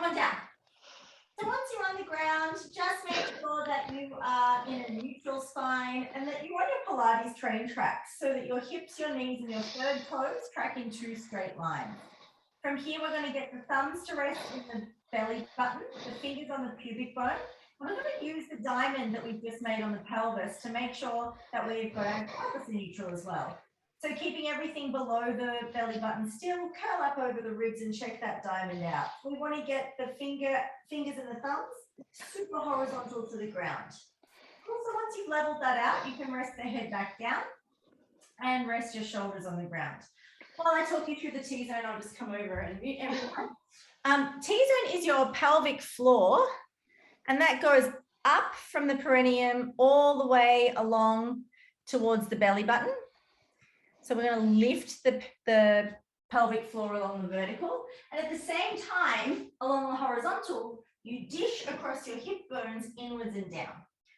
come on down. So once you're on the ground, just make sure that you are in a neutral spine and that you're on your Pilates train tracks so that your hips, your knees, and your third toes track in 2 straight lines. From here, we're going to get the thumbs to rest in the belly button, the fingers on the pubic bone. And we're going to use the diamond that we've just made on the pelvis to make sure that we've got our pelvis in neutral as well. So keeping everything below the belly button still, curl up over the ribs and check that diamond out. We want to get the fingers and the thumbs super horizontal to the ground. Also, once you've leveled that out, you can rest the head back down and rest your shoulders on the ground. While I talk you through the T-zone, I'll just come over and mute everyone. T-zone is your pelvic floor, and that goes up from the perineum all the way along towards the belly button. So we're going to lift the pelvic floor along the vertical, and at the same time, along the horizontal, you dish across your hip bones inwards and down.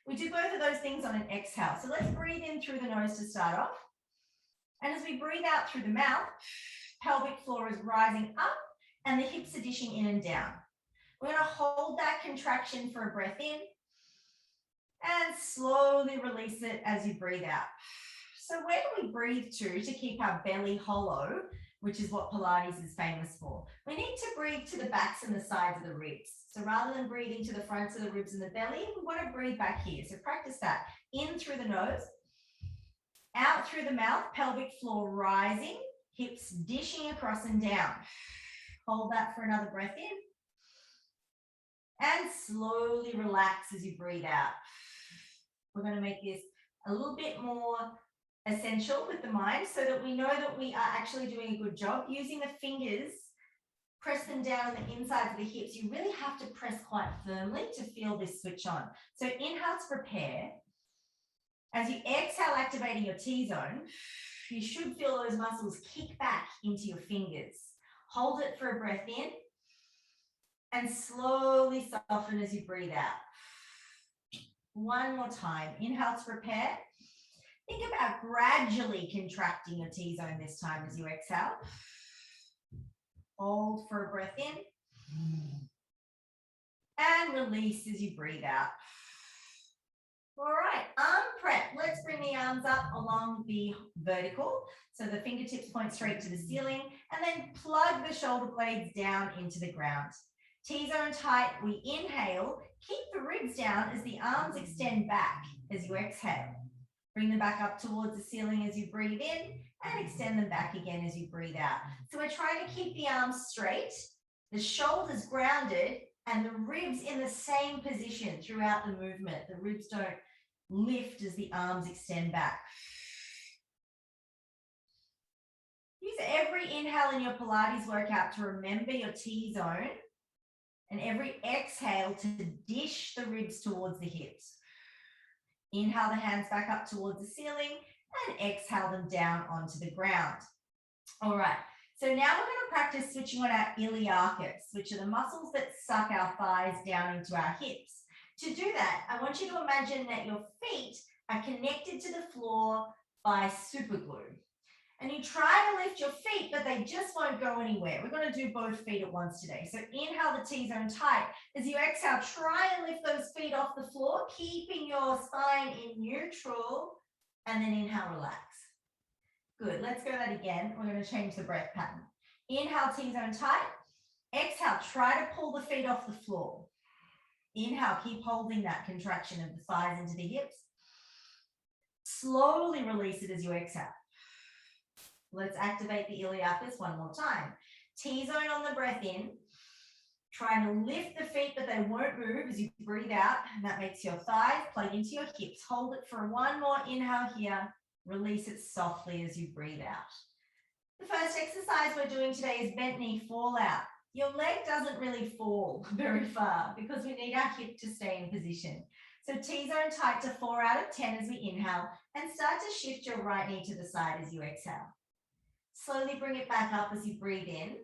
We do both of those things on an exhale. So let's breathe in through the nose to start off. And as we breathe out through the mouth, pelvic floor is rising up and the hips are dishing in and down. We're going to hold that contraction for a breath in and slowly release it as you breathe out. So where do we breathe to keep our belly hollow, which is what Pilates is famous for? We need to breathe to the backs and the sides of the ribs. So rather than breathing to the fronts of the ribs and the belly, we want to breathe back here. So practice that. In through the nose, out through the mouth, pelvic floor rising, hips dishing across and down. Hold that for another breath in. And slowly relax as you breathe out. We're going to make this a little bit more essential with the mind so that we know that we are actually doing a good job. Using the fingers, press them down on the insides of the hips. You really have to press quite firmly to feel this switch on. So inhale to prepare. As you exhale, activating your T-zone, you should feel those muscles kick back into your fingers. Hold it for a breath in and slowly soften as you breathe out. One more time. Inhale to prepare. Think about gradually contracting your T-zone this time as you exhale. Hold for a breath in. And release as you breathe out. All right, arm prep. Let's bring the arms up along the vertical. So the fingertips point straight to the ceiling and then plug the shoulder blades down into the ground. T-zone tight, we inhale. Keep the ribs down as the arms extend back as you exhale. Bring them back up towards the ceiling as you breathe in and extend them back again as you breathe out. So we're trying to keep the arms straight, the shoulders grounded, and the ribs in the same position throughout the movement. The ribs don't lift as the arms extend back. Use every inhale in your Pilates workout to remember your T-zone, and every exhale to dish the ribs towards the hips. Inhale the hands back up towards the ceiling and exhale them down onto the ground. All right, so now we're going to practice switching on our iliacus, which are the muscles that suck our thighs down into our hips. To do that, I want you to imagine that your feet are connected to the floor by super glue. And you try to lift your feet, but they just won't go anywhere. We're going to do both feet at once today. So inhale the T-zone tight. As you exhale, try and lift those feet off the floor, keeping your spine in neutral, and then inhale, relax. Good, let's go that again. We're going to change the breath pattern. Inhale, T-zone tight. Exhale, try to pull the feet off the floor. Inhale, keep holding that contraction of the thighs into the hips. Slowly release it as you exhale. Let's activate the iliacus one more time. T-zone on the breath in. Trying to lift the feet, but they won't move as you breathe out. And that makes your thighs plug into your hips. Hold it for one more inhale here. Release it softly as you breathe out. The first exercise we're doing today is bent knee fall out. Your leg doesn't really fall very far because we need our hip to stay in position. So T-zone tight to 4 out of 10 as we inhale and start to shift your right knee to the side as you exhale. Slowly bring it back up as you breathe in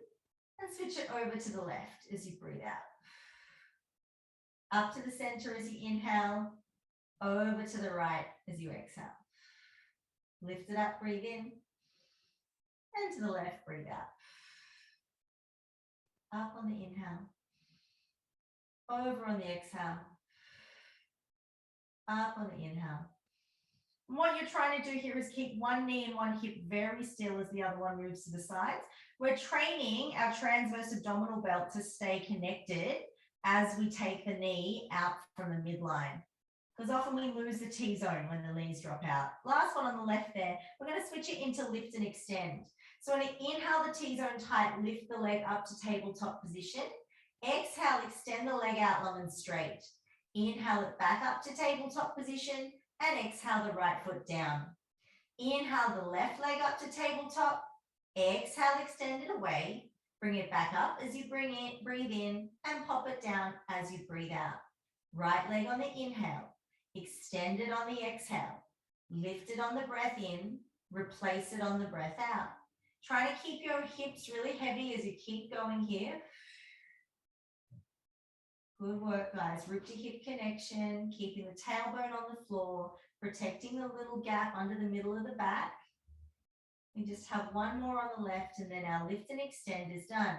and switch it over to the left as you breathe out. Up to the center as you inhale, over to the right as you exhale. Lift it up, breathe in, and to the left, breathe out. Up on the inhale, over on the exhale, up on the inhale. And what you're trying to do here is keep one knee and one hip very still as the other one moves to the sides. We're training our transverse abdominal belt to stay connected as we take the knee out from the midline. Because often we lose the T-zone when the knees drop out. Last one on the left there, we're going to switch it into lift and extend. So when you inhale the T-zone tight, lift the leg up to tabletop position. Exhale, extend the leg out long and straight. Inhale it back up to tabletop position and exhale the right foot down. Inhale the left leg up to tabletop. Exhale, extend it away. Bring it back up as you breathe in and pop it down as you breathe out. Right leg on the inhale. Extend it on the exhale. Lift it on the breath in. Replace it on the breath out. Try to keep your hips really heavy as you keep going here. Good work, guys. Rib to hip connection, keeping the tailbone on the floor, protecting the little gap under the middle of the back. We just have one more on the left and then our lift and extend is done.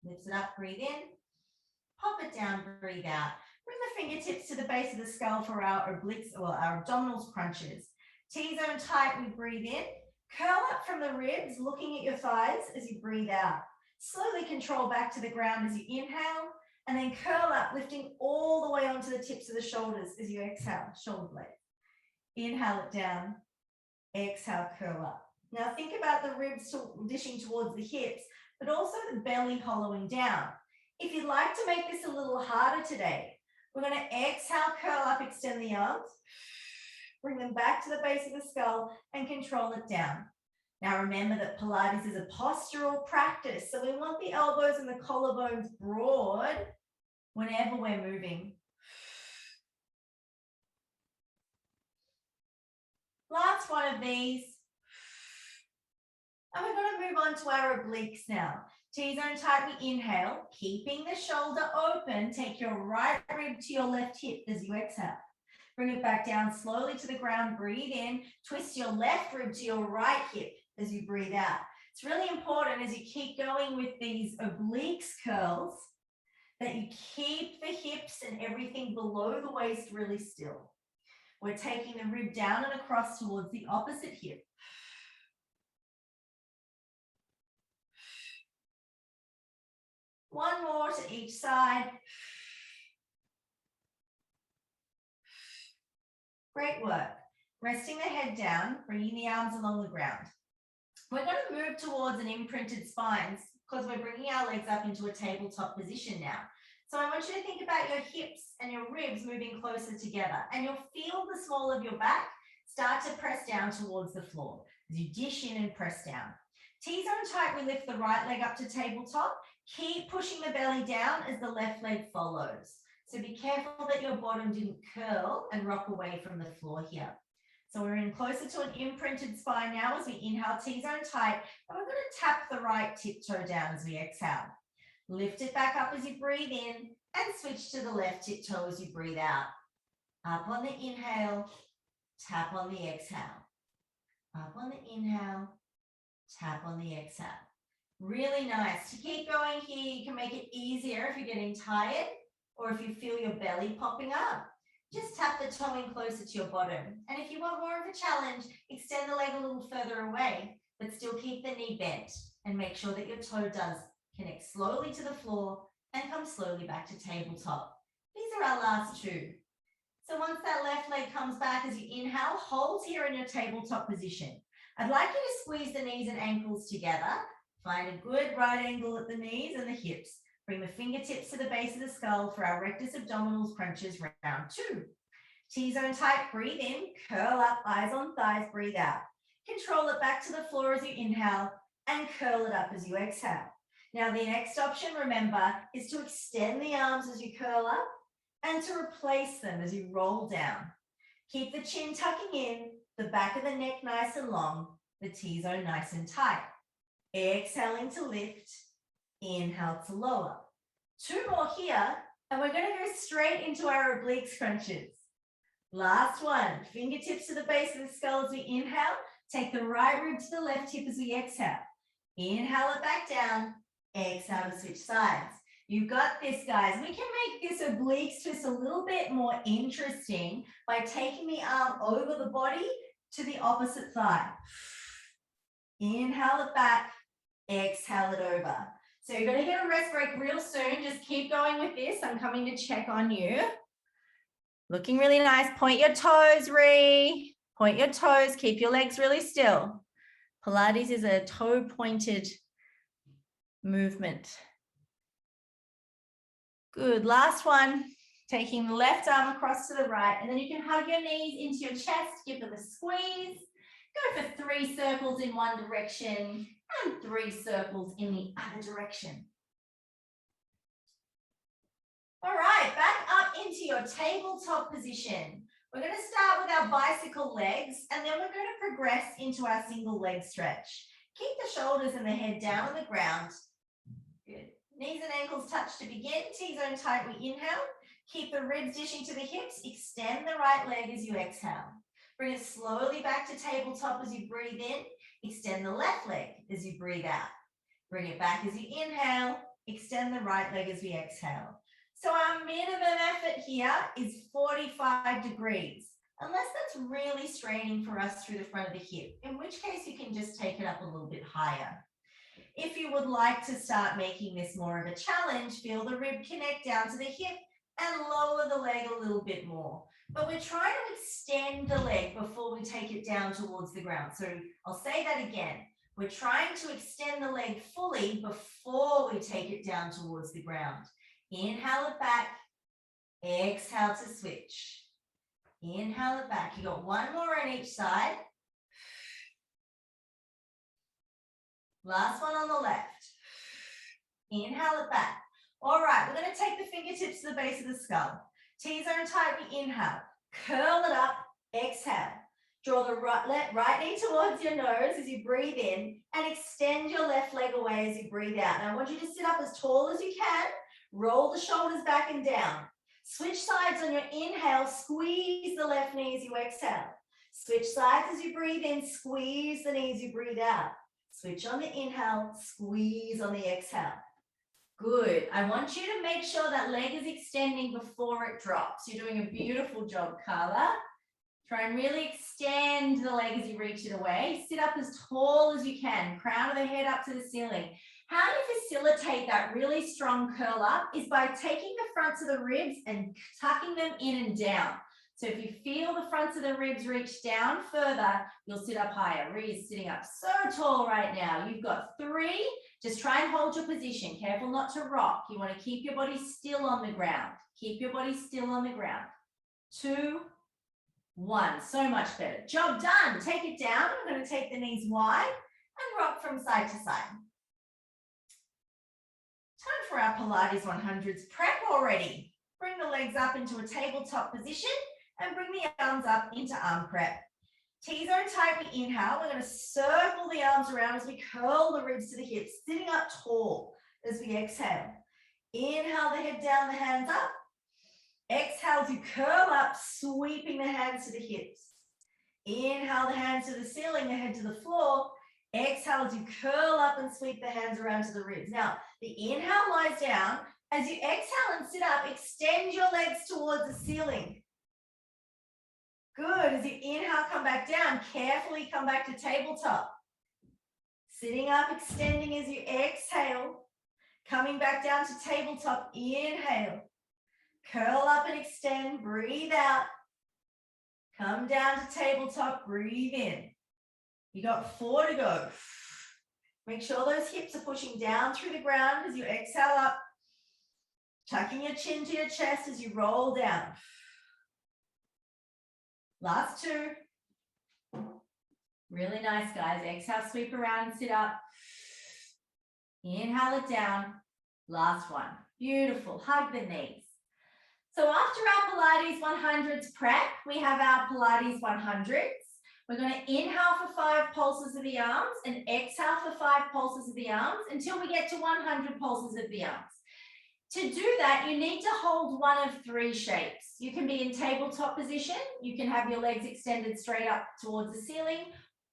Lift it up, breathe in. Pop it down, breathe out. Bring the fingertips to the base of the skull for our obliques, or our abdominal crunches. T-zone tight, we breathe in. Curl up from the ribs, looking at your thighs as you breathe out. Slowly control back to the ground as you inhale, and then curl up, lifting all the way onto the tips of the shoulders as you exhale, shoulder blade. Inhale it down, exhale, curl up. Now think about the ribs dishing towards the hips, but also the belly hollowing down. If you'd like to make this a little harder today, we're going to exhale, curl up, extend the arms, bring them back to the base of the skull and control it down. Now remember that Pilates is a postural practice, so we want the elbows and the collarbones broad whenever we're moving. Last one of these. And we're going to move on to our obliques now. T-zone tight, we inhale, keeping the shoulder open. Take your right rib to your left hip as you exhale. Bring it back down slowly to the ground, breathe in, twist your left rib to your right hip as you breathe out. It's really important as you keep going with these obliques curls that you keep the hips and everything below the waist really still. We're taking the rib down and across towards the opposite hip. One more to each side. Great work. Resting the head down, bringing the arms along the ground. We're going to move towards an imprinted spine because we're bringing our legs up into a tabletop position now. So I want you to think about your hips and your ribs moving closer together, and you'll feel the small of your back start to press down towards the floor as you dish in and press down. T-zone tight, we lift the right leg up to tabletop. Keep pushing the belly down as the left leg follows. So be careful that your bottom didn't curl and rock away from the floor here. So we're in closer to an imprinted spine now as we inhale T-zone tight, and we're going to tap the right tiptoe down as we exhale. Lift it back up as you breathe in and switch to the left tiptoe as you breathe out. Up on the inhale, tap on the exhale. Up on the inhale, tap on the exhale. Really nice. To keep going here, you can make it easier if you're getting tired or if you feel your belly popping up. Just tap the toe in closer to your bottom. And if you want more of a challenge, extend the leg a little further away, but still keep the knee bent and make sure that your toe does connect slowly to the floor and come slowly back to tabletop. These are our last two. So once that left leg comes back as you inhale, hold here in your tabletop position. I'd like you to squeeze the knees and ankles together. Find a good right angle at the knees and the hips. Bring the fingertips to the base of the skull for our rectus abdominal crunches round 2. T-zone tight, breathe in, curl up, eyes on thighs, breathe out. Control it back to the floor as you inhale and curl it up as you exhale. Now the next option, remember, is to extend the arms as you curl up and to replace them as you roll down. Keep the chin tucking in, the back of the neck nice and long, the T-zone nice and tight. Exhaling to lift, inhale to lower. 2 more here, and we're going to go straight into our oblique scrunches. Last one, fingertips to the base of the skull as we inhale. Take the right rib to the left hip as we exhale. Inhale it back down, exhale to switch sides. You've got this, guys. We can make this oblique twist a little bit more interesting by taking the arm over the body to the opposite thigh. Inhale it back, exhale it over. So you're going to get a rest break real soon. Just keep going with this. I'm coming to check on you. Looking really nice. Point your toes, Ree. Point your toes. Keep your legs really still. Pilates is a toe-pointed movement. Good. Last one. Taking the left arm across to the right, and then you can hug your knees into your chest. Give them a squeeze. Go for 3 circles in one direction and 3 circles in the other direction. All right, back up into your tabletop position. We're going to start with our bicycle legs, and then we're going to progress into our single leg stretch. Keep the shoulders and the head down on the ground. Good. Knees and ankles touch to begin. T-zone tight, we inhale. Keep the ribs dishing to the hips. Extend the right leg as you exhale. Bring it slowly back to tabletop as you breathe in. Extend the left leg as you breathe out. Bring it back as you inhale. Extend the right leg as we exhale. So our minimum effort here is 45 degrees, unless that's really straining for us through the front of the hip, in which case you can just take it up a little bit higher. If you would like to start making this more of a challenge, feel the rib connect down to the hip and lower the leg a little bit more. But we're trying to extend the leg before we take it down towards the ground. So I'll say that again. We're trying to extend the leg fully before we take it down towards the ground. Inhale it back, exhale to switch. Inhale it back. You got one more on each side. Last one on the left. Inhale it back. All right, we're going to take the fingertips to the base of the skull. T-zone tight, we inhale. Curl it up, exhale. Draw the right knee towards your nose as you breathe in and extend your left leg away as you breathe out. Now I want you to sit up as tall as you can. Roll the shoulders back and down. Switch sides on your inhale. Squeeze the left knee as you exhale. Switch sides as you breathe in. Squeeze the knee as you breathe out. Switch on the inhale. Squeeze on the exhale. Good. I want you to make sure that leg is extending before it drops. You're doing a beautiful job, Carla. Try and really extend the leg as you reach it away. Sit up as tall as you can. Crown of the head up to the ceiling. How you facilitate that really strong curl up is by taking the fronts of the ribs and tucking them in and down. So if you feel the fronts of the ribs reach down further, you'll sit up higher. Ree is sitting up so tall right now. You've got 3. Just try and hold your position. Careful not to rock. You want to keep your body still on the ground. Keep your body still on the ground. 2, 1. So much better. Job done. Take it down. I'm going to take the knees wide and rock from side to side. Time for our Pilates 100s prep already. Bring the legs up into a tabletop position and bring the arms up into arm prep. T-zone tight, we inhale. We're going to circle the arms around as we curl the ribs to the hips, sitting up tall as we exhale. Inhale the head down, the hands up. Exhale as you curl up, sweeping the hands to the hips. Inhale the hands to the ceiling, the head to the floor. Exhale as you curl up and sweep the hands around to the ribs. Now, the inhale lies down. As you exhale and sit up, extend your legs towards the ceiling. Good. As you inhale, come back down. Carefully come back to tabletop. Sitting up, extending as you exhale. Coming back down to tabletop. Inhale. Curl up and extend. Breathe out. Come down to tabletop. Breathe in. You got 4 to go. Make sure those hips are pushing down through the ground as you exhale up. Tucking your chin to your chest as you roll down. Last 2. Really nice, guys. Exhale, sweep around and sit up. Inhale it down. Last one. Beautiful. Hug the knees. So after our Pilates 100s prep, we have our Pilates 100s. We're going to inhale for 5 pulses of the arms and exhale for 5 pulses of the arms until we get to 100 pulses of the arms. To do that, you need to hold one of 3 shapes. You can be in tabletop position. You can have your legs extended straight up towards the ceiling,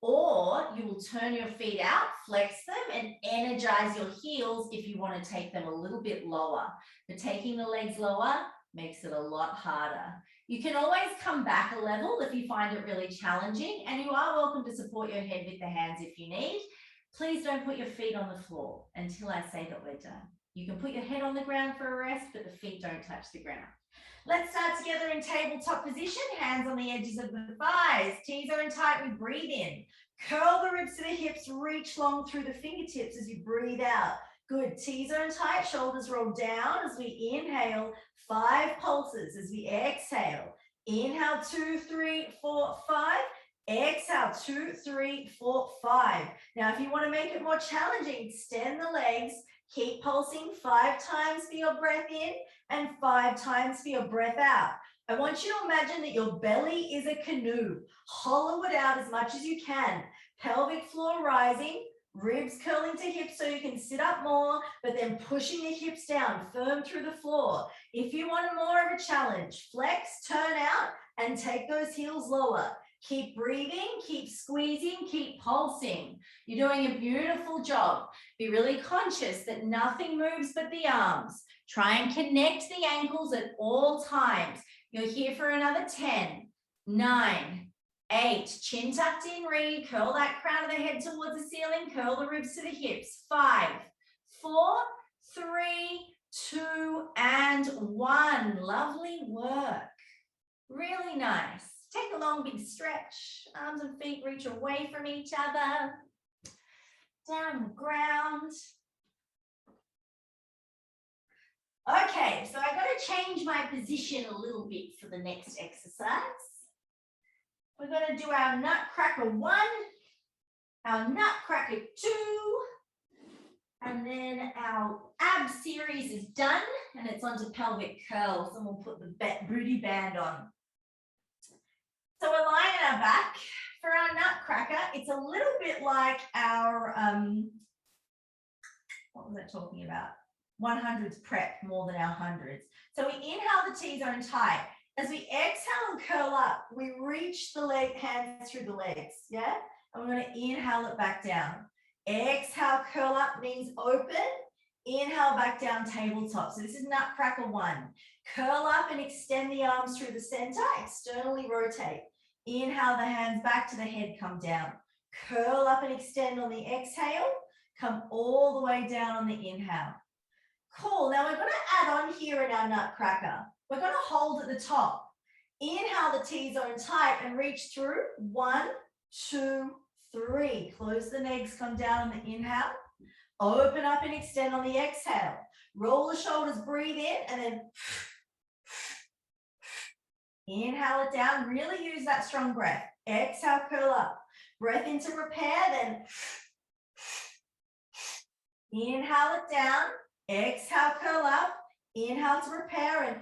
Or you will turn your feet out, flex them, and energize your heels if you want to take them a little bit lower. But taking the legs lower makes it a lot harder. You can always come back a level if you find it really challenging, and you are welcome to support your head with the hands if you need. Please don't put your feet on the floor until I say that we're done. You can put your head on the ground for a rest, but the feet don't touch the ground. Let's start together in tabletop position, hands on the edges of the thighs. T-zone are in tight, we breathe in. Curl the ribs to the hips, reach long through the fingertips as you breathe out. Good, T-zone tight, shoulders roll down as we inhale, 5 pulses as we exhale. Inhale, 2, 3, 4, 5. Exhale, 2, 3, 4, 5. Now, if you want to make it more challenging, extend the legs, keep pulsing 5 times for your breath in and 5 times for your breath out. I want you to imagine that your belly is a canoe. Hollow it out as much as you can. Pelvic floor rising, ribs curling to hips so you can sit up more, but then pushing the hips down, firm through the floor. If you want more of a challenge, flex, turn out, and take those heels lower. Keep breathing, keep squeezing, keep pulsing. You're doing a beautiful job. Be really conscious that nothing moves but the arms. Try and connect the ankles at all times. You're here for another 10, 9, 8, chin tucked in, ready. Curl that crown of the head towards the ceiling. Curl the ribs to the hips. 5, 4, 3, 2, and 1. Lovely work. Really nice. Take a long, big stretch. Arms and feet reach away from each other. Down on the ground. Okay, so I got to change my position a little bit for the next exercise. We're going to do our Nutcracker 1, our Nutcracker 2, and then our ab series is done, and it's onto pelvic curls, and we'll put the booty band on. So we're lying on our back. For our Nutcracker, it's a little bit like our, what was I talking about? 100s prep more than our 100s. So we inhale the T-zone tight. As we exhale and curl up, we reach the hands through the legs, yeah? And we're going to inhale it back down. Exhale, curl up, knees open. Inhale, back down, tabletop. So this is Nutcracker 1. Curl up and extend the arms through the center, externally rotate. Inhale, the hands back to the head, come down. Curl up and extend on the exhale. Come all the way down on the inhale. Cool. Now we're going to add on here in our Nutcracker. We're going to hold at the top. Inhale the T-zone tight and reach through. 1, 2, 3. Close the legs, come down on the inhale. Open up and extend on the exhale. Roll the shoulders, breathe in, and then inhale it down. Really use that strong breath. Exhale, curl up. Breath into repair, then inhale it down. Exhale, curl up. Inhale to repair, and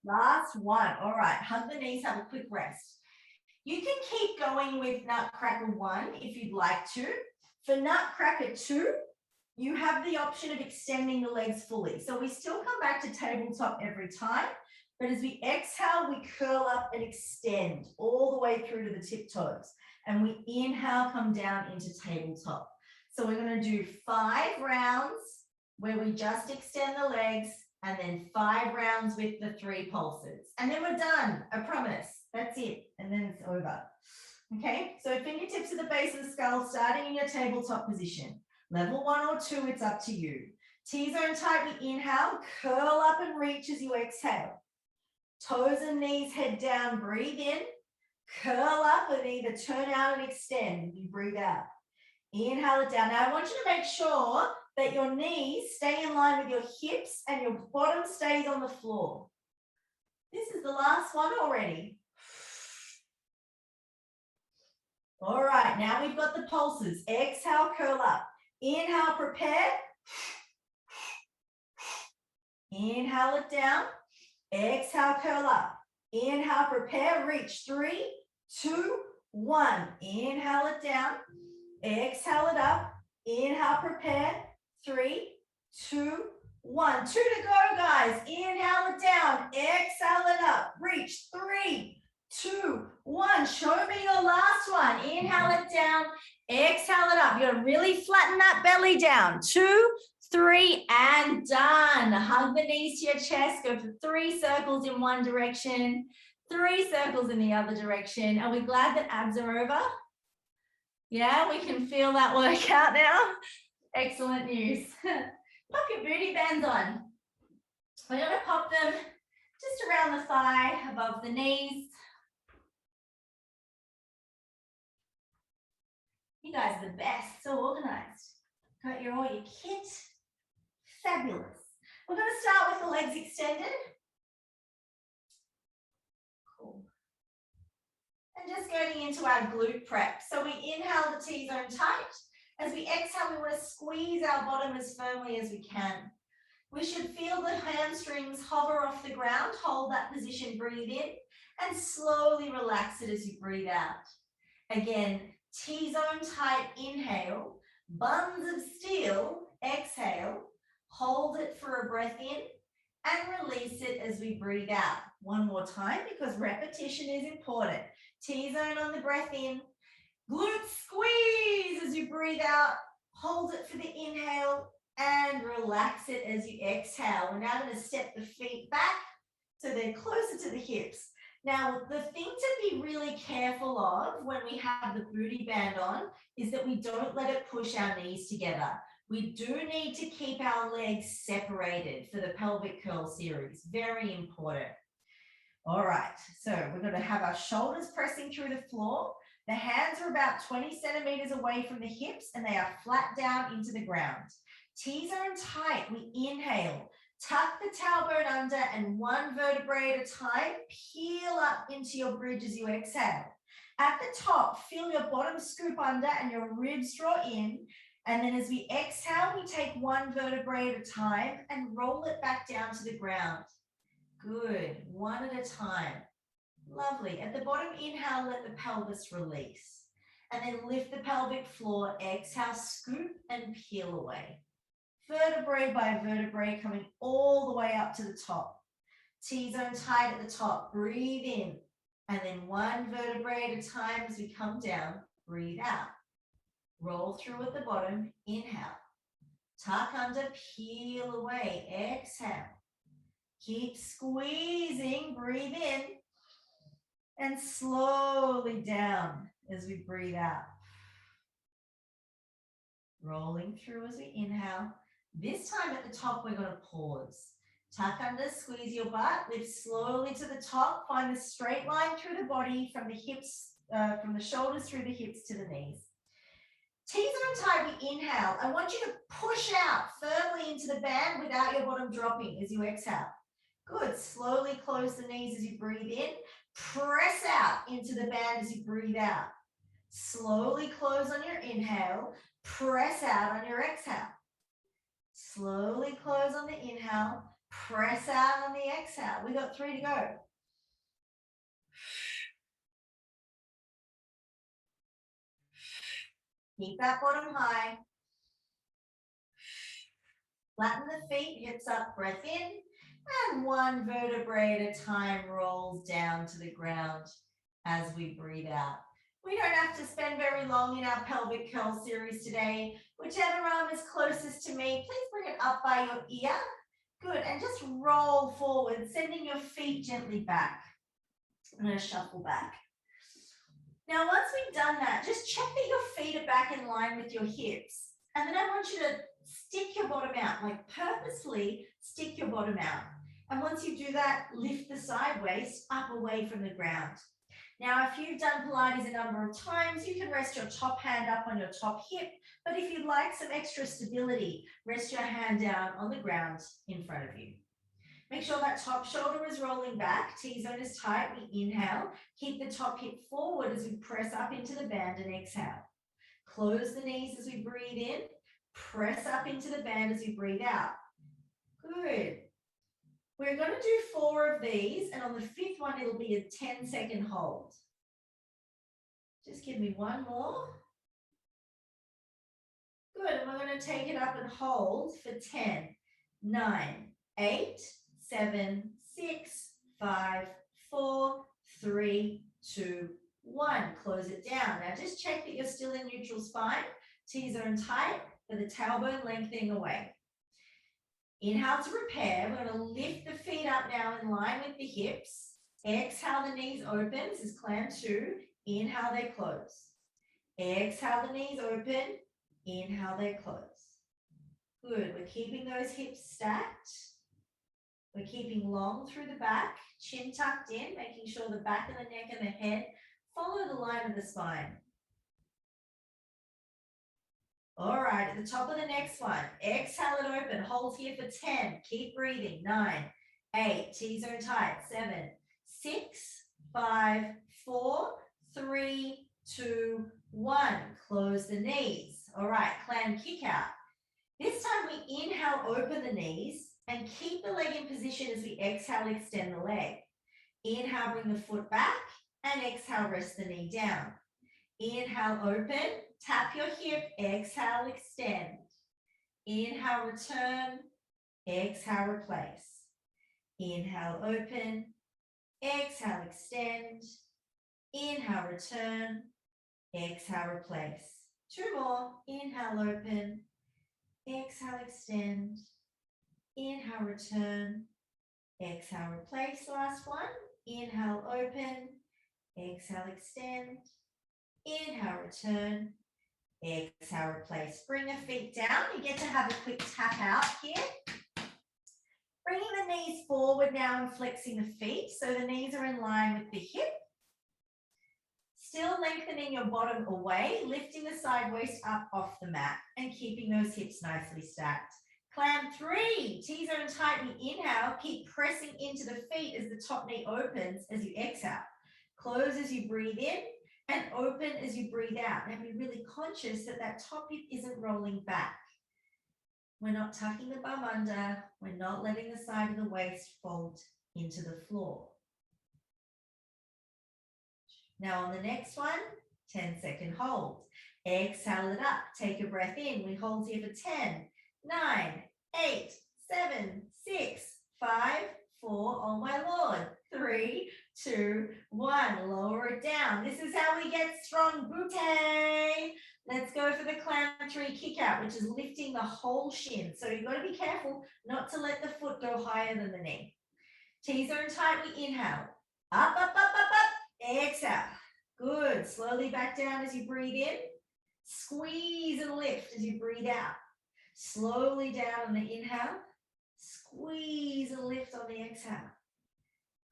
last one. All right, hug the knees, have a quick rest. You can keep going with Nutcracker 1 if you'd like to. For Nutcracker 2, you have the option of extending the legs fully. So we still come back to tabletop every time, but as we exhale, we curl up and extend all the way through to the tiptoes. And we inhale, come down into tabletop. So we're going to do 5 rounds where we just extend the legs, and then 5 rounds with the 3 pulses. And then we're done, I promise. That's it, and then it's over. Okay, so fingertips at the base of the skull, starting in your tabletop position. Level 1 or 2, it's up to you. T-zone tight, we inhale, curl up and reach as you exhale. Toes and knees head down, breathe in, curl up and either turn out and extend. You breathe out. Inhale it down. Now I want you to make sure that your knees stay in line with your hips and your bottom stays on the floor. This is the last one already. All right, now we've got the pulses. Exhale, curl up. Inhale, prepare. Inhale it down. Exhale, curl up. Inhale, prepare, reach. 3, 2, 1. Inhale it down. Exhale it up. Inhale, prepare. 3, 2, 1. 2 to go, guys. Inhale it down. Exhale it up. Reach. 3, 2, 1. Show me your last one. Inhale it down, exhale it up. You're going to really flatten that belly down. 2, 3, and done. Hug the knees to your chest. Go for 3 circles in one direction, 3 circles in the other direction. Are we glad that abs are over? Yeah, we can feel that workout now. Excellent news. Pop your booty bands on. We're going to pop them just around the thigh, above the knees. You guys are the best, so organized. Got all your kit. Fabulous. We're going to start with the legs extended. Cool. And just going into our glute prep. So we inhale the T-zone tight. As we exhale, we want to squeeze our bottom as firmly as we can. We should feel the hamstrings hover off the ground. Hold that position, breathe in, and slowly relax it as you breathe out. Again, T-zone tight, inhale, buns of steel, exhale, hold it for a breath in, and release it as we breathe out. One more time, because repetition is important. T-zone on the breath in, glute squeeze as you breathe out, hold it for the inhale, and relax it as you exhale. We're now going to step the feet back so they're closer to the hips. Now, the thing to be really careful of when we have the booty band on is that we don't let it push our knees together. We do need to keep our legs separated for the pelvic curl series. Very important. All right, so we're going to have our shoulders pressing through the floor. The hands are about 20 centimeters away from the hips and they are flat down into the ground. T-zone tight, we inhale. Tuck the tailbone under and 1 vertebrae at a time, peel up into your bridge as you exhale. At the top, feel your bottom scoop under and your ribs draw in. And then as we exhale, we take 1 vertebrae at a time and roll it back down to the ground. Good, 1 at a time. Lovely. At the bottom, inhale, let the pelvis release. And then lift the pelvic floor, exhale, scoop and peel away. Vertebrae by vertebrae coming all the way up to the top. T-zone tight at the top, breathe in. And then 1 vertebrae at a time as we come down, breathe out. Roll through at the bottom, inhale. Tuck under, peel away, exhale. Keep squeezing, breathe in. And slowly down as we breathe out. Rolling through as we inhale. This time at the top, we're going to pause. Tuck under, squeeze your butt, lift slowly to the top. Find the straight line through the body from the hips, from the shoulders through the hips to the knees. T-zone tight, we inhale. I want you to push out firmly into the band without your bottom dropping as you exhale. Good. Slowly close the knees as you breathe in. Press out into the band as you breathe out. Slowly close on your inhale. Press out on your exhale. Slowly close on the inhale. Press out on the exhale. We got 3 to go. Keep that bottom high. Flatten the feet, hips up, breath in. And 1 vertebrae at a time rolls down to the ground as we breathe out. We don't have to spend very long in our pelvic curl series today. Whichever arm is closest to me, please bring it up by your ear. Good, and just roll forward, sending your feet gently back. I'm going to shuffle back. Now, once we've done that, just check that your feet are back in line with your hips. And then I want you to stick your bottom out, like purposefully stick your bottom out. And once you do that, lift the side waist up away from the ground. Now, if you've done Pilates a number of times, you can rest your top hand up on your top hip. But if you'd like some extra stability, rest your hand down on the ground in front of you. Make sure that top shoulder is rolling back. T-zone is tight. We inhale. Keep the top hip forward as we press up into the band and exhale. Close the knees as we breathe in. Press up into the band as we breathe out. Good. We're going to do 4 of these, and on the 5th one, it'll be a 10-second hold. Just give me 1 more. Good, and we're going to take it up and hold for 10, 9, 8, 7, 6, 5, 4, 3, 2, 1. Close it down. Now just check that you're still in neutral spine. T-zone tight, but the tailbone lengthening away. Inhale to repair. We're going to lift the feet up now in line with the hips. Exhale, the knees open. This is clam 2. Inhale, they close. Exhale, the knees open. Inhale, they close. Good. We're keeping those hips stacked. We're keeping long through the back, chin tucked in, making sure the back of the neck and the head follow the line of the spine. All right, at the top of the next one, exhale it open, hold here for 10, keep breathing, 9, 8, T-zone tight, 7, 6, 5, 4, 3, 2, 1. Close the knees. All right, clam kick out. This time we inhale, open the knees and keep the leg in position as we exhale, extend the leg. Inhale, bring the foot back and exhale, rest the knee down. Inhale, open, tap your hip, exhale, extend. Inhale, return, exhale, replace. Inhale, open, exhale, extend. Inhale, return, exhale, replace. 2 more. Inhale, open, exhale, extend. Inhale, return, exhale, replace. Last one. Inhale, open, exhale, extend. Inhale, return, exhale, replace. Bring the feet down. You get to have a quick tap out here. Bringing the knees forward now and flexing the feet so the knees are in line with the hip. Still lengthening your bottom away, lifting the side waist up off the mat and keeping those hips nicely stacked. Clam 3, T-zone tight, we inhale, keep pressing into the feet as the top knee opens as you exhale. Close as you breathe in and open as you breathe out. And be really conscious that that top hip isn't rolling back. We're not tucking the bum under. We're not letting the side of the waist fold into the floor. Now on the next one, 10-second hold. Exhale it up. Take a breath in. We hold here for 10, 9, 8, 7, 6, 5, 4, oh my Lord, 3, 2, 1. Lower it down. This is how we get strong booty. Let's go for the clam 3 kick out, which is lifting the whole shin. So you've got to be careful not to let the foot go higher than the knee. T-zone tight, we inhale. Up, up, up, up, up. Exhale. Good. Slowly back down as you breathe in. Squeeze and lift as you breathe out. Slowly down on the inhale. Squeeze and lift on the exhale.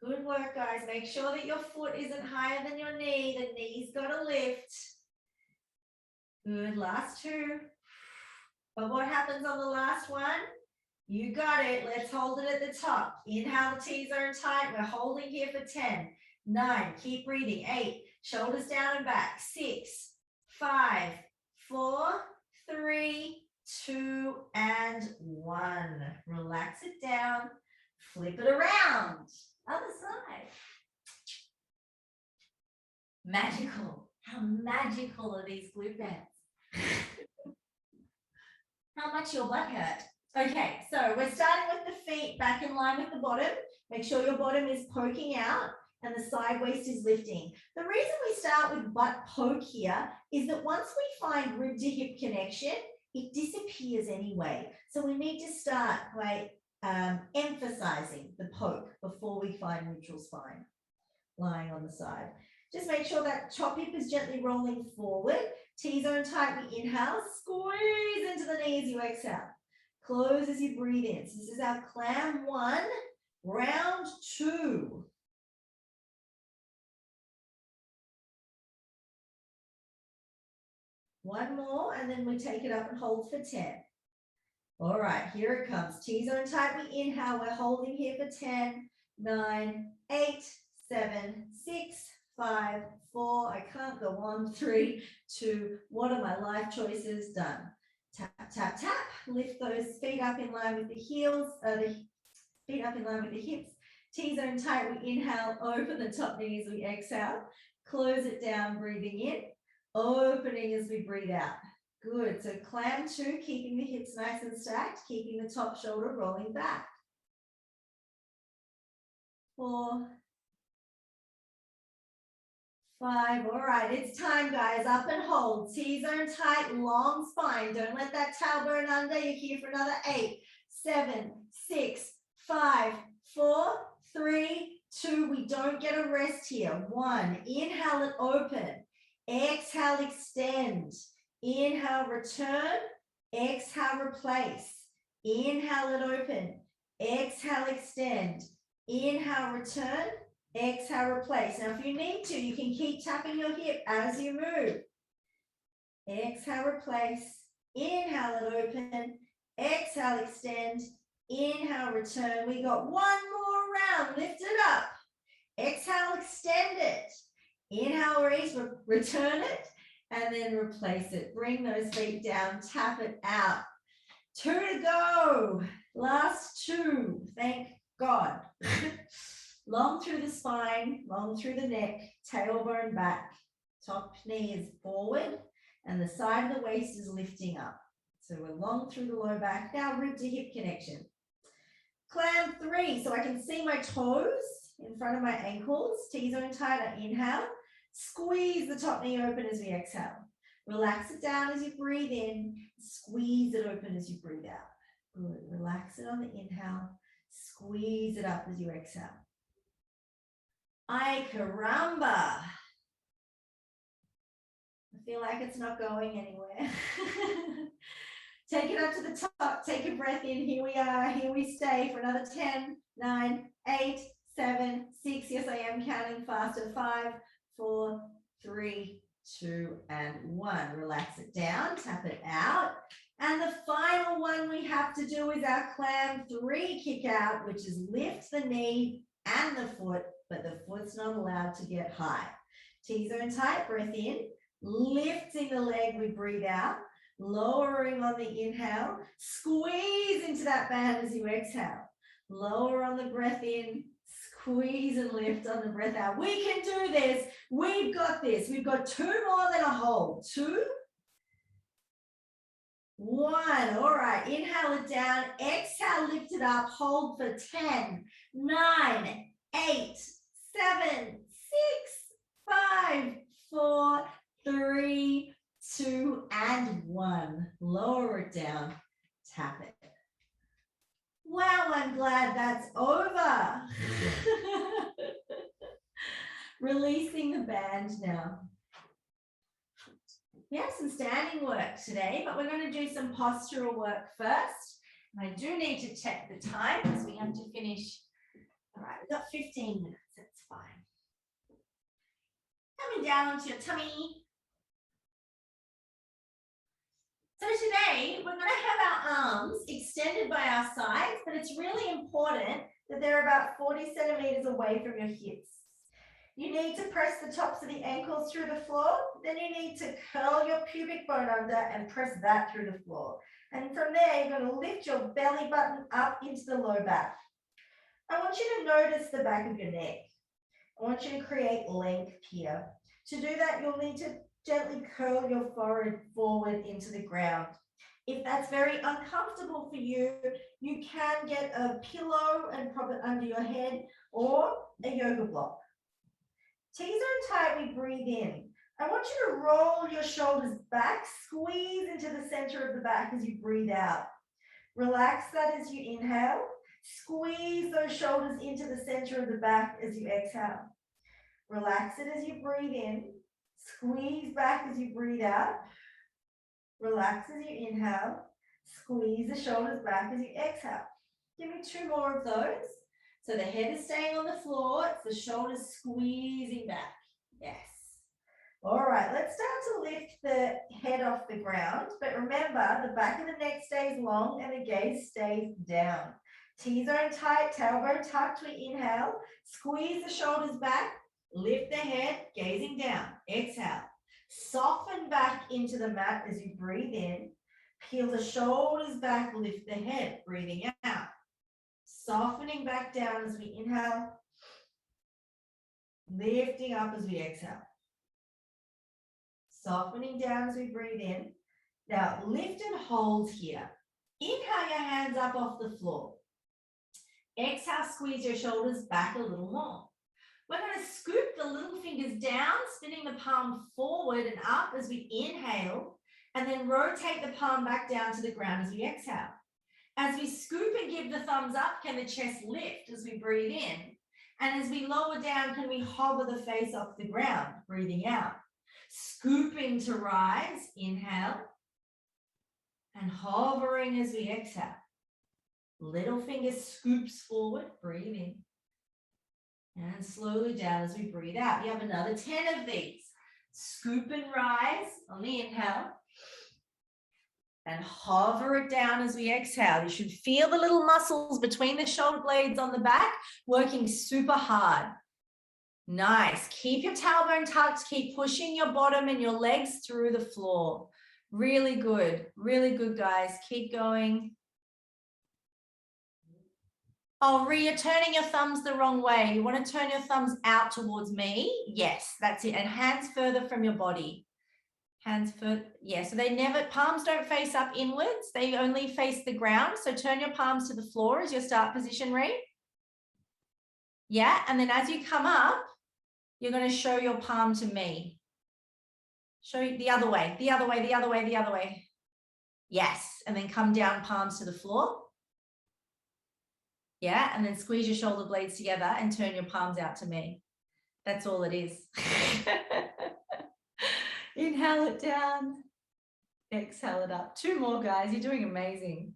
Good work, guys. Make sure that your foot isn't higher than your knee. The knee's got to lift. Good. Last 2. But what happens on the last one? You got it. Let's hold it at the top. Inhale the T-zone tight. We're holding here for 10, 9. Keep breathing. 8. Shoulders down and back. 6, 5, 4, 3, 2, and 1. Relax it down. Flip it around. Other side. Magical. How magical are these glute bands? How much your butt hurt? Okay, so we're starting with the feet back in line with the bottom. Make sure your bottom is poking out and the side waist is lifting. The reason we start with butt poke here is that once we find rib to hip connection, it disappears anyway. So we need to start by emphasizing the poke before we find neutral spine lying on the side. Just make sure that top hip is gently rolling forward. T-zone tight, we inhale, squeeze into the knee as you exhale. Close as you breathe in. So this is our clam 1, round 2. One more, and then we take it up and hold for 10. All right, here it comes. T-zone tight, we inhale. We're holding here for 10, 9, 8, 7, 6, 5, 4. I can't go on. 3, 2. What are my life choices? Done. Tap, tap, tap. Lift those feet up in line with the heels, the feet up in line with the hips. T-zone tight, we inhale. Open the top knee as we exhale. Close it down, breathing in. Opening as we breathe out. Good. So clam 2, keeping the hips nice and stacked, keeping the top shoulder rolling back. 4, 5. All right, it's time, guys. Up and hold. T-zone tight, long spine. Don't let that tailbone under. You're here for another 8, 7, 6, 5, 4, 3, 2. We don't get a rest here. 1. Inhale it open. Exhale, extend. Inhale, return. Exhale, replace. Inhale it open. Exhale, extend. Inhale, return. Exhale, replace. Now, if you need to, you can keep tapping your hip as you move. Exhale, replace. Inhale it open. Exhale, extend. Inhale, return. We got one more round. Lift it up. Exhale, extend it. Inhale, raise, return it, and then replace it. Bring those feet down, tap it out. 2 to go. Last 2. Thank God. Long through the spine, long through the neck, tailbone back. Top knee is forward, and the side of the waist is lifting up. So we're long through the low back. Now rib to hip connection. Clam 3, so I can see my toes in front of my ankles. T-zone tighter, inhale. Squeeze the top knee open as we exhale. Relax it down as you breathe in. Squeeze it open as you breathe out. Good. Relax it on the inhale. Squeeze it up as you exhale. Ay caramba. I feel like it's not going anywhere. Take it up to the top. Take a breath in. Here we are. Here we stay for another 10, 9, 8, 7, 6. Yes, I am counting faster. 5, 4, 3, 2, and 1. Relax it down. Tap it out. And the final one we have to do is our Clam 3 kick out, which is lift the knee and the foot, but the foot's not allowed to get high. T-zone tight, breath in, lifting the leg, we breathe out, lowering on the inhale, squeeze into that band as you exhale, lower on the breath in, squeeze and lift on the breath out. We can do this. We've got this. We've got 2 more than a hold. 2, 1. All right. Inhale it down. Exhale, lift it up. Hold for 10, 9, 8, 7, 6, 5, 4, 3, 2, and 1. Lower it down. Tap it. Wow, I'm glad that's over. Releasing the band now. We have some standing work today, but we're going to do some postural work first. And I do need to check the time because we have to finish. All right, we've got 15 minutes. That's fine. Coming down onto your tummy. So today we're going to have our arms extended by our sides, but it's really important that they're about 40 centimeters away from your hips. You need to press the tops of the ankles through the floor. Then you need to curl your pubic bone under and press that through the floor. And from there, you're going to lift your belly button up into the low back. I want you to notice the back of your neck. I want you to create length here. To do that, you'll need to gently curl your forehead forward into the ground. If that's very uncomfortable for you, you can get a pillow and prop it under your head or a yoga block. T-zone tight, we breathe in. I want you to roll your shoulders back, squeeze into the center of the back as you breathe out. Relax that as you inhale. Squeeze those shoulders into the center of the back as you exhale. Relax it as you breathe in. Squeeze back as you breathe out. Relax as you inhale. Squeeze the shoulders back as you exhale. Give me 2 more of those. So the head is staying on the floor. It's the shoulders squeezing back. Yes. All right, let's start to lift the head off the ground. But remember, the back of the neck stays long and the gaze stays down. T-zone tight, tailbone tucked, we inhale. Squeeze the shoulders back. Lift the head, gazing down. Exhale. Soften back into the mat as you breathe in. Peel the shoulders back, lift the head, breathing out. Softening back down as we inhale. Lifting up as we exhale. Softening down as we breathe in. Now lift and hold here. Inhale your hands up off the floor. Exhale, squeeze your shoulders back a little more. We're going to scoop the little fingers down, spinning the palm forward and up as we inhale, and then rotate the palm back down to the ground as we exhale. As we scoop and give the thumbs up, can the chest lift as we breathe in? And as we lower down, can we hover the face off the ground, breathing out? Scooping to rise, inhale, and hovering as we exhale. Little finger scoops forward, breathe in. And slowly down as we breathe out. You have another 10 of these. Scoop and rise on the inhale. And hover it down as we exhale. You should feel the little muscles between the shoulder blades on the back working super hard. Nice. Keep your tailbone tucked. Keep pushing your bottom and your legs through the floor. Really good. Really good, guys. Keep going. Oh, you're turning your thumbs the wrong way. You want to turn your thumbs out towards me. Yes, that's it. And hands further from your body. Hands further. Yeah, so they never, palms don't face up inwards. They only face the ground. So turn your palms to the floor as your start position, Ree. Yeah, and then as you come up, you're going to show your palm to me. Show you the other way, the other way, the other way, the other way. Yes, and then come down, palms to the floor. Yeah, and then squeeze your shoulder blades together and turn your palms out to me. That's all it is. Inhale it down. Exhale it up. 2 more, guys. You're doing amazing.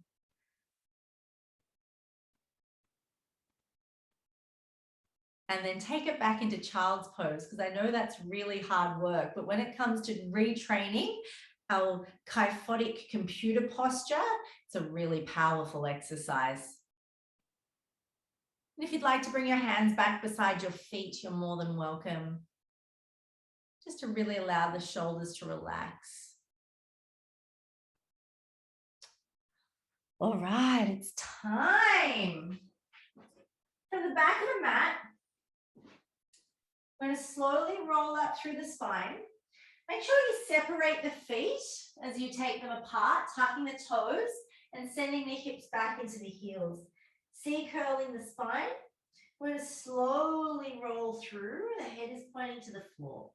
And then take it back into child's pose, because I know that's really hard work. But when it comes to retraining our kyphotic computer posture, it's a really powerful exercise. And if you'd like to bring your hands back beside your feet, you're more than welcome. Just to really allow the shoulders to relax. All right, it's time. From the back of the mat, we're going to slowly roll up through the spine. Make sure you separate the feet as you take them apart, tucking the toes and sending the hips back into the heels. C curling the spine. We're going to slowly roll through. The head is pointing to the floor.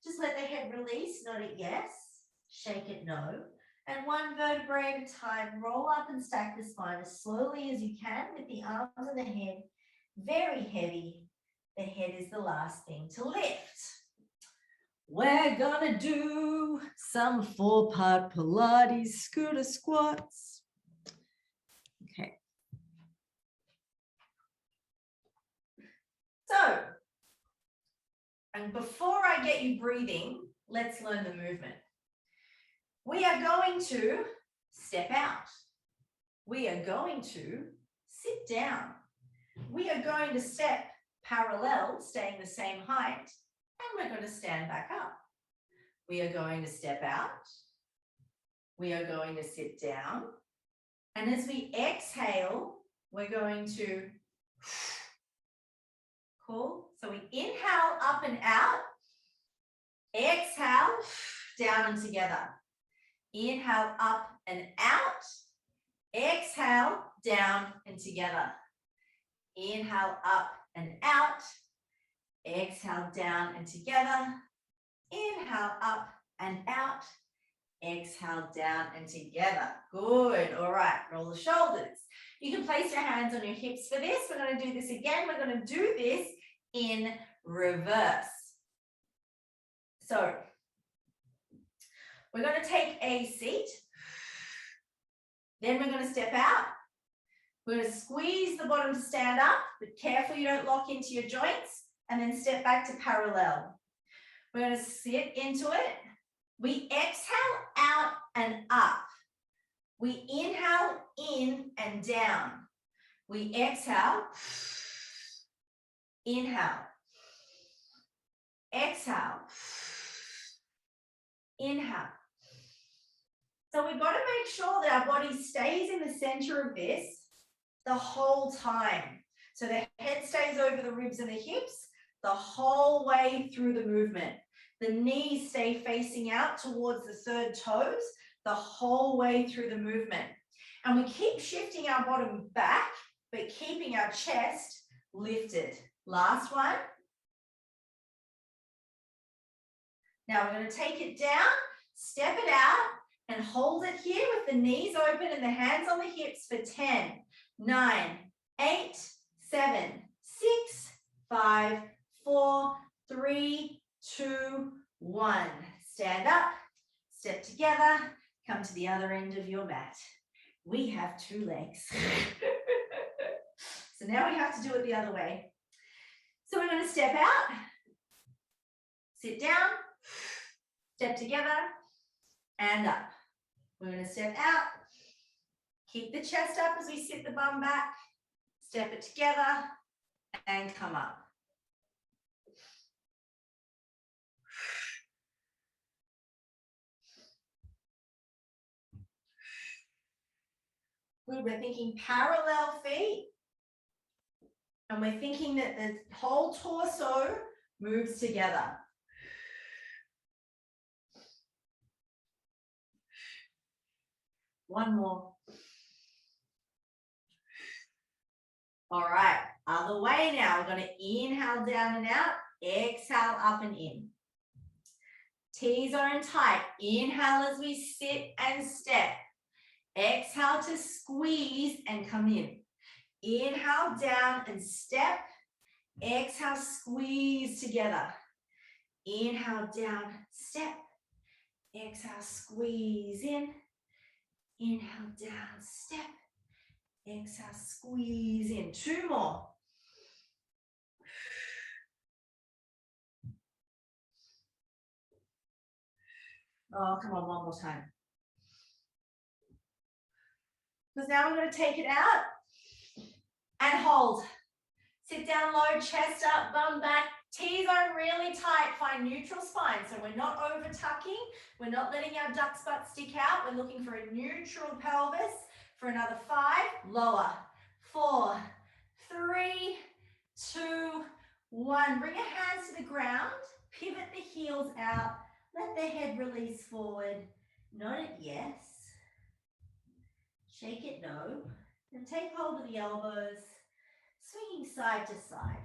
Just let the head release, nod it yes, shake it no. And 1 vertebrae at a time, roll up and stack the spine as slowly as you can with the arms and the head very heavy. The head is the last thing to lift. We're gonna do some 4-part Pilates scooter squats. Okay. So, and before I get you breathing, let's learn the movement. We are going to step out. We are going to sit down. We are going to step parallel, staying the same height, and we're going to stand back up. We are going to step out. We are going to sit down. And as we exhale, we're going to cool. So we inhale up and out. Exhale down and together. Inhale up and out. Exhale down and together. Inhale up and out. Exhale down and together. Inhale up and out. Exhale down and together. Good. All right. Roll the shoulders. You can place your hands on your hips for this. We're going to do this again. We're going to do this in reverse. So we're going to take a seat. Then we're going to step out. We're going to squeeze the bottom to stand up, but careful you don't lock into your joints, and then step back to parallel. We're going to sit into it. We exhale out and up. We inhale in and down. We exhale, inhale, exhale, inhale. So we've got to make sure that our body stays in the center of this the whole time. So the head stays over the ribs and the hips the whole way through the movement. The knees stay facing out towards the third toes the whole way through the movement. And we keep shifting our bottom back, but keeping our chest lifted. Last one. Now we're going to take it down, step it out, and hold it here with the knees open and the hands on the hips for 10, 9, 8, 7, 6, 5, 4, 3, 2, 1. Stand up, step together, come to the other end of your mat. We have 2 legs. So now we have to do it the other way. So we're going to step out, sit down, step together, and up. We're going to step out, keep the chest up as we sit the bum back, step it together, and come up. Good, we're thinking parallel feet. And we're thinking that the whole torso moves together. One more. All right, other way now. We're going to inhale down and out, exhale up and in. T's are in tight. Inhale as we sit and step. Exhale to squeeze and come in. Inhale down and step. Exhale, squeeze together. Inhale down, step. Exhale, squeeze in. Inhale down, step. Exhale, squeeze in. 2 more. Oh, come on, one more time. Because now we're going to take it out and hold. Sit down low, chest up, bum back. T's are really tight. Find neutral spine. So we're not over tucking. We're not letting our duck's butt stick out. We're looking for a neutral pelvis. For another 5, lower. 4, 3, 2, 1. Bring your hands to the ground. Pivot the heels out. Let the head release forward. Nod it yes. Shake it no. And take hold of the elbows. Swinging side to side.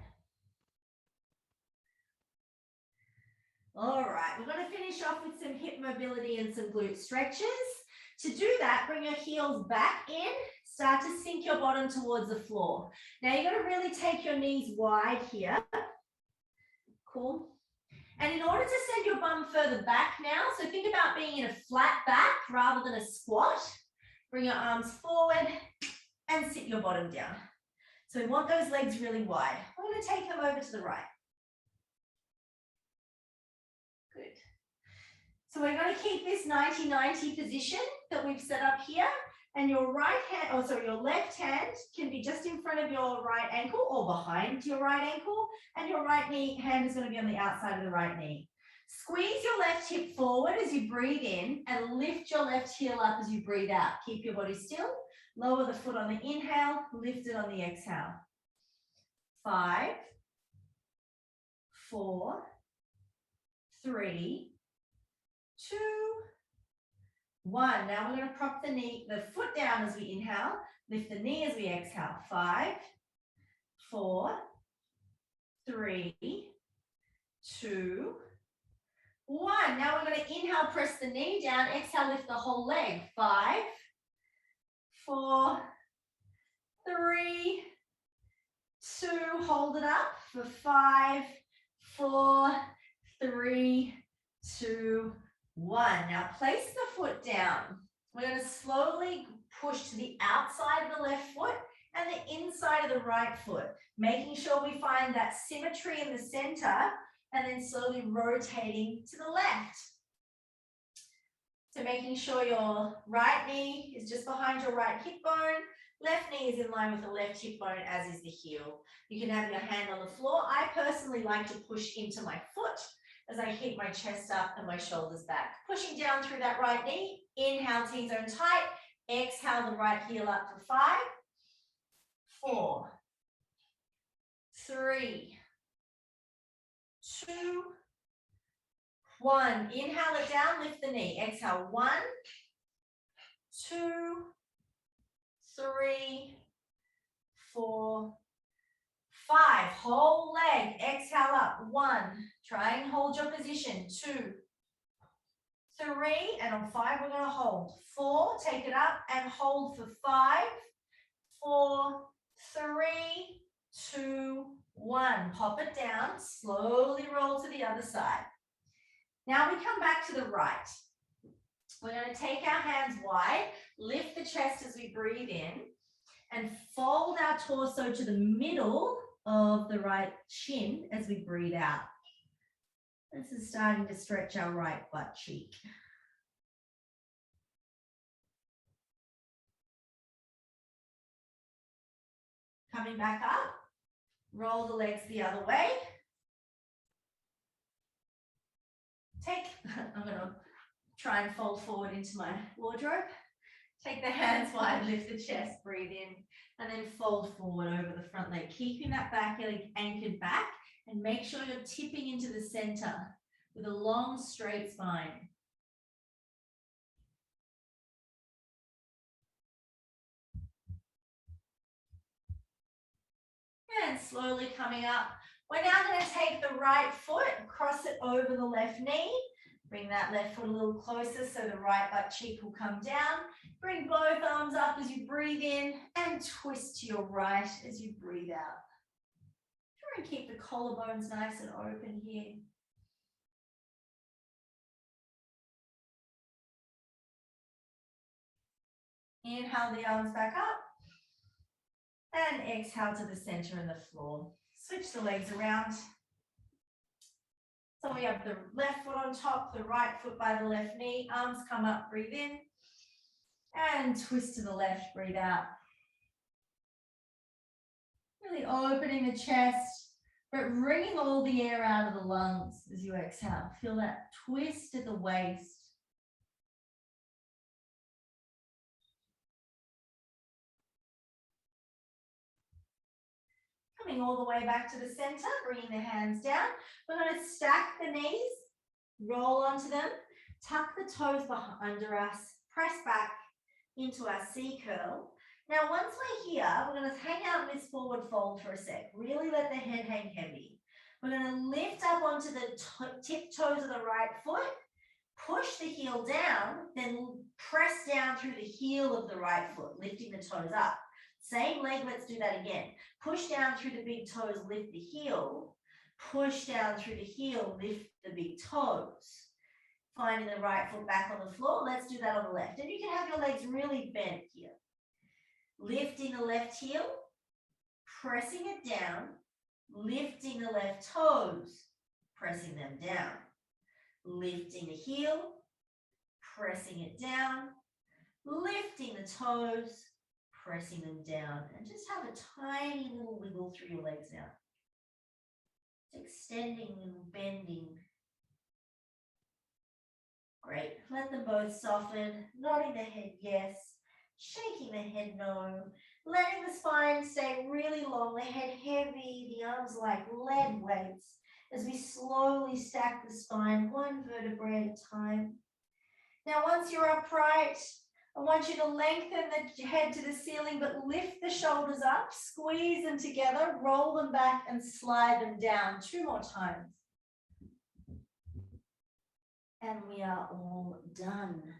All right, we're going to finish off with some hip mobility and some glute stretches. To do that, bring your heels back in. Start to sink your bottom towards the floor. Now you're going to really take your knees wide here. Cool. And in order to send your bum further back now, so think about being in a flat back rather than a squat. Bring your arms forward and sit your bottom down. So we want those legs really wide. We're going to take them over to the right. Good. So we're going to keep this 90-90 position that we've set up here. And your right hand, oh sorry, your left hand can be just in front of your right ankle or behind your right ankle. And your right knee hand is going to be on the outside of the right knee. Squeeze your left hip forward as you breathe in and lift your left heel up as you breathe out. Keep your body still. Lower the foot on the inhale, lift it on the exhale. 5, 4, 3, 2, 1. Now we're going to prop the foot down as we inhale, lift the knee as we exhale. 5, 4, 3, 2, 1. Now we're going to inhale, press the knee down, exhale, lift the whole leg. 5, 4, 3, 2, hold it up for 5, 4, 3, 2, 1. Now place the foot down. We're going to slowly push to the outside of the left foot and the inside of the right foot, making sure we find that symmetry in the center and then slowly rotating to the left. So making sure your right knee is just behind your right hip bone, left knee is in line with the left hip bone, as is the heel. You can have your hand on the floor. I personally like to push into my foot as I keep my chest up and my shoulders back. Pushing down through that right knee. Inhale, T-zone tight. Exhale, the right heel up for 5, 4, 3, 2, 1. Inhale it down, lift the knee. Exhale, 1, 2, 3, 4, 5. Whole leg. Exhale up. 1. Try and hold your position. 2, 3, and on 5, we're going to hold. 4, take it up and hold for 5, 4, 3, 2, 1. Pop it down, slowly roll to the other side. Now we come back to the right. We're going to take our hands wide, lift the chest as we breathe in, and fold our torso to the middle of the right shin as we breathe out. This is starting to stretch our right butt cheek. Coming back up, roll the legs the other way. I'm going to try and fold forward into my wardrobe. Take the hands wide, lift the chest, breathe in, and then fold forward over the front leg, keeping that back leg anchored back, and make sure you're tipping into the center with a long, straight spine. And slowly coming up. We're now going to take the right foot, cross it over the left knee. Bring that left foot a little closer so the right butt cheek will come down. Bring both arms up as you breathe in and twist to your right as you breathe out. Try and keep the collarbones nice and open here. Inhale the arms back up and exhale to the center and the floor. Switch the legs around. So we have the left foot on top, the right foot by the left knee, arms come up, breathe in, and twist to the left, breathe out. Really opening the chest, but wringing all the air out of the lungs as you exhale. Feel that twist at the waist. Coming all the way back to the center, bringing the hands down. We're going to stack the knees, roll onto them, tuck the toes under us, press back into our C curl. Now, once we're here, we're going to hang out in this forward fold for a sec. Really let the head hang heavy. We're going to lift up onto the tip toes of the right foot, push the heel down, then press down through the heel of the right foot, lifting the toes up. Same leg, let's do that again. Push down through the big toes, lift the heel. Push down through the heel, lift the big toes. Finding the right foot back on the floor. Let's do that on the left. And you can have your legs really bent here. Lifting the left heel, pressing it down, lifting the left toes, pressing them down. Lifting the heel, pressing it down, lifting the toes, pressing them down, and just have a tiny little wiggle through your legs now. Extending and bending. Great. Let them both soften, nodding the head yes, shaking the head no, letting the spine stay really long, the head heavy, the arms like lead weights as we slowly stack the spine one vertebrae at a time. Now, once you're upright, I want you to lengthen the head to the ceiling, but lift the shoulders up, squeeze them together, roll them back and slide them down 2 more times. And we are all done.